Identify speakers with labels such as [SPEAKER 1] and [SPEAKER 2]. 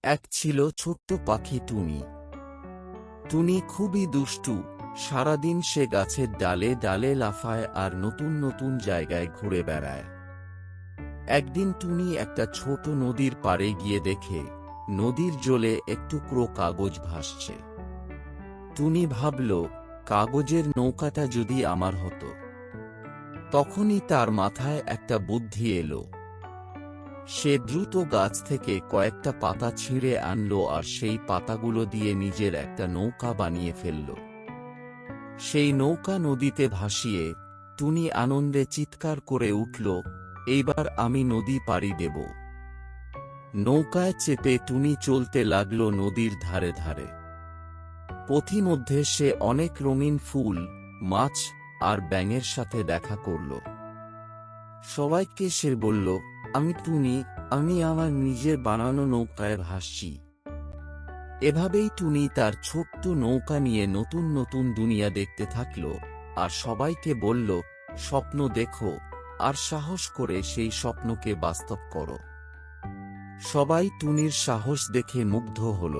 [SPEAKER 1] এক ছিল ছোট্ট পাখি টুনি। টুনি খুবই দুষ্টু। সারাদিন সে গাছের ডালে ডালে লাফায় আর নতুন নতুন জায়গায় ঘুরে বেড়ায়। একদিন টুনি একটা ছোট নদীর পাড়ে গিয়ে দেখে নদীর জলে এক টুকরো কাগজ ভাসছে। টুনি ভাবল, কাগজের নৌকাটা যদি আমার হতো। তখনই তার মাথায় একটা বুদ্ধি এলো। সে দ্রুত গাছ থেকে কয়েকটা পাতা ছিঁড়ে আনলো আর সেই পাতাগুলো দিয়ে নিজের একটা নৌকা বানিয়ে ফেলল। সেই নৌকা নদীতে ভাসিয়ে টুনি আনন্দে চিৎকার করে উঠল, এইবার আমি নদী পাড়ি দেব। নৌকায় চেপে টুনি চলতে লাগলো নদীর ধারে ধারে। পথিমধ্যে সে অনেক রঙিন ফুল, মাছ আর ব্যাঙের সাথে দেখা করল। সবাইকে সে বলল, আমি টুনি, আমি আমার নিজের বানানো নৌকায় ভাসছি। এভাবেই টুনি তার ছোট্ট নৌকা নিয়ে নতুন নতুন দুনিয়া দেখতে থাকল আর সবাইকে বলল, স্বপ্ন দেখো আর সাহস করে সেই স্বপ্নকে বাস্তব করো। সবাই টুনির সাহস দেখে মুগ্ধ হল।